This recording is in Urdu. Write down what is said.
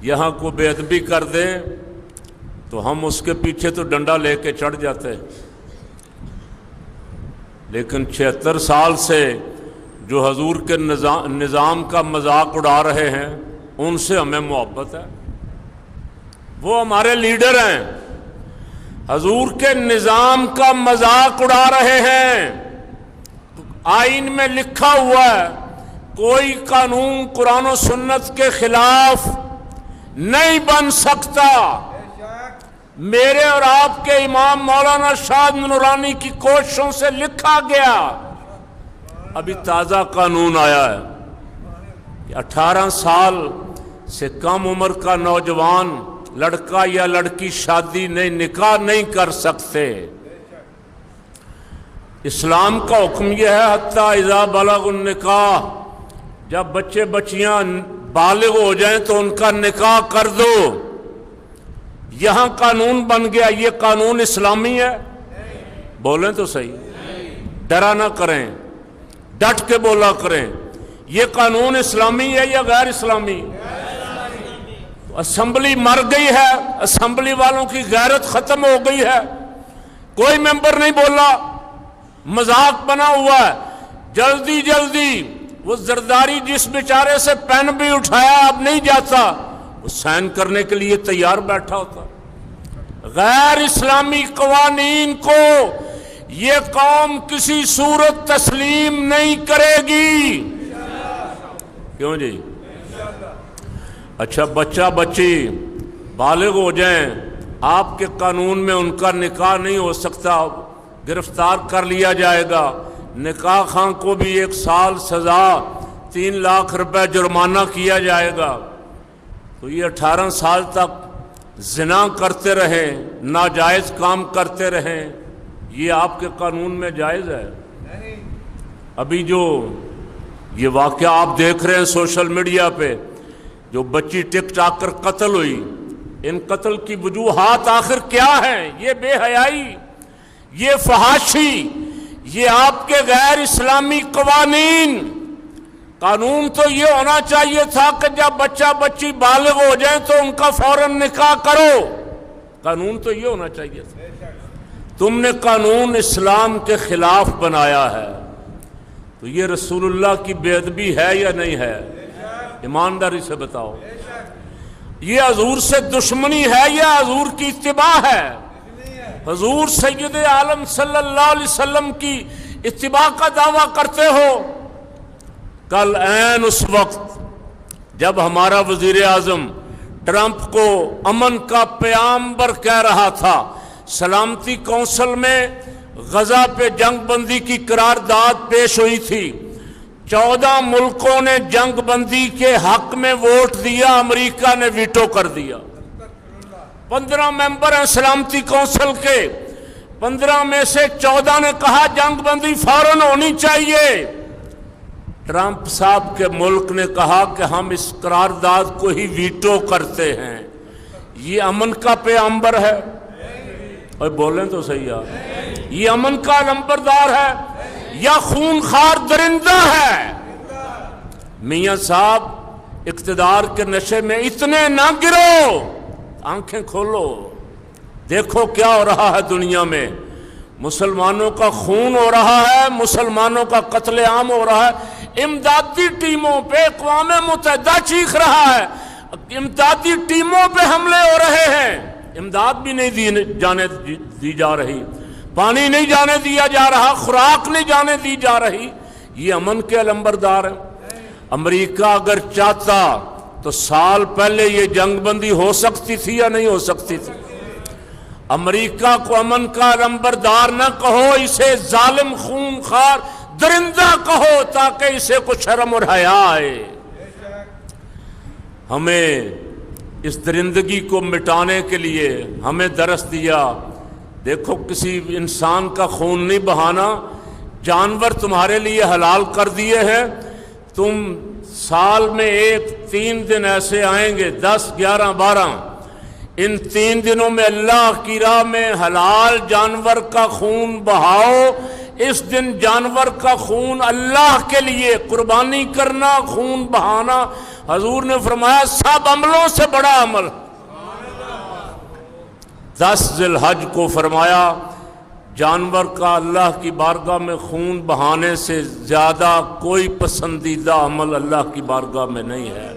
یہاں کو بے ادبی کر دیں تو ہم اس کے پیچھے تو ڈنڈا لے کے چڑھ جاتے ہیں، لیکن 76 سال سے جو حضور کے نظام کا مذاق اڑا رہے ہیں ان سے ہمیں محبت ہے، وہ ہمارے لیڈر ہیں، حضور کے نظام کا مذاق اڑا رہے ہیں۔ آئین میں لکھا ہوا ہے کوئی قانون قرآن و سنت کے خلاف نہیں بن سکتا۔ میرے اور آپ کے امام مولانا شاہ نورانی کی کوششوں سے لکھا گیا۔ ابھی تازہ قانون آیا ہے کہ 18 سال سے کم عمر کا نوجوان لڑکا یا لڑکی شادی نہیں، نکاح نہیں کر سکتے۔ اسلام کا حکم یہ ہے حتیٰ اذا بلغ النکاح، جب بچے بچیاں بالغ ہو جائیں تو ان کا نکاح کر دو۔ یہاں قانون بن گیا، یہ قانون اسلامی ہے؟ بولیں تو صحیح، ڈرا نہ کریں، ڈٹ کے بولا کریں، یہ قانون اسلامی ہے یا غیر اسلامی؟ اسمبلی مر گئی ہے، اسمبلی والوں کی غیرت ختم ہو گئی ہے، کوئی ممبر نہیں بولا، مذاق بنا ہوا ہے۔ جلدی جلدی وہ زرداری جس بیچارے سے پین بھی اٹھایا اب نہیں جاتا، وہ سائن کرنے کے لیے تیار بیٹھا ہوتا۔ غیر اسلامی قوانین کو یہ قوم کسی صورت تسلیم نہیں کرے گی۔ کیوں جی؟ اچھا بچہ بچی بالغ ہو جائیں، آپ کے قانون میں ان کا نکاح نہیں ہو سکتا، گرفتار کر لیا جائے گا، نکاح خواہ کو بھی 1 سال سزا، 3 لاکھ روپے جرمانہ کیا جائے گا، تو یہ 18 سال تک زنا کرتے رہیں، ناجائز کام کرتے رہیں، یہ آپ کے قانون میں جائز ہے؟ ابھی جو یہ واقعہ آپ دیکھ رہے ہیں سوشل میڈیا پہ، جو بچی ٹک ٹاکر قتل ہوئی، ان قتل کی وجوہات آخر کیا ہیں؟ یہ بے حیائی، یہ فحاشی، یہ آپ کے غیر اسلامی قوانین۔ قانون تو یہ ہونا چاہیے تھا کہ جب بچہ بچی بالغ ہو جائیں تو ان کا فوراً نکاح کرو، قانون تو یہ ہونا چاہیے تھا۔ تم نے قانون اسلام کے خلاف بنایا ہے، تو یہ رسول اللہ کی بے ادبی ہے یا نہیں ہے؟ ایمانداری سے بتاؤ، یہ حضور سے دشمنی ہے یا حضور کی اتباع ہے؟ حضور سید عالم صلی اللہ علیہ وسلم کی اتباع کا دعویٰ کرتے ہو۔ کل عین اس وقت جب ہمارا وزیر اعظم ٹرمپ کو امن کا پیغامبر کہہ رہا تھا، سلامتی کونسل میں غزہ پہ جنگ بندی کی قرارداد پیش ہوئی تھی، 14 ملکوں نے جنگ بندی کے حق میں ووٹ دیا، امریکہ نے ویٹو کر دیا۔ 15 ممبر ہیں سلامتی کونسل کے، 15 میں سے 14 نے کہا جنگ بندی فوراً ہونی چاہیے۔ ٹرمپ صاحب کے ملک نے کہا کہ ہم اس قرارداد کو ہی ویٹو کرتے ہیں۔ یہ امن کا پیغامبر ہے؟ اور بولیں تو صحیح ہے، یہ امن کا علمبردار ہے یا خونخوار درندہ ہے؟ میاں صاحب اقتدار کے نشے میں اتنے نہ گرو، آنکھیں کھولو، دیکھو کیا ہو رہا ہے دنیا میں، مسلمانوں کا خون ہو رہا ہے، مسلمانوں کا قتل عام ہو رہا ہے، امدادی ٹیموں پہ اقوام متحدہ چیخ رہا ہے، امدادی ٹیموں پہ حملے ہو رہے ہیں، امداد بھی نہیں جانے دی جا رہی، پانی نہیں جانے دیا جا رہا، خوراک نہیں جانے دی جا رہی، یہ امن کے علمبردار ہیں۔ امریکہ اگر چاہتا تو سال پہلے یہ جنگ بندی ہو سکتی تھی یا نہیں ہو سکتی تھی؟ امریکہ کو امن کا علمبردار نہ کہو، اسے ظالم خونخوار درندہ کہو تاکہ اسے کچھ شرم اور حیا آئے۔ ہمیں اس درندگی کو مٹانے کے لیے ہمیں درس دیا، دیکھو کسی انسان کا خون نہیں بہانا، جانور تمہارے لیے حلال کر دیے ہیں، تم سال میں 3 دن ایسے آئیں گے 10 11 12، ان 3 دنوں میں اللہ کی راہ میں حلال جانور کا خون بہاؤ۔ اس دن جانور کا خون اللہ کے لیے قربانی کرنا، خون بہانا حضور نے فرمایا سب عملوں سے بڑا عمل 10 ذی الحج کو فرمایا جانور کا اللہ کی بارگاہ میں خون بہانے سے زیادہ کوئی پسندیدہ عمل اللہ کی بارگاہ میں نہیں ہے۔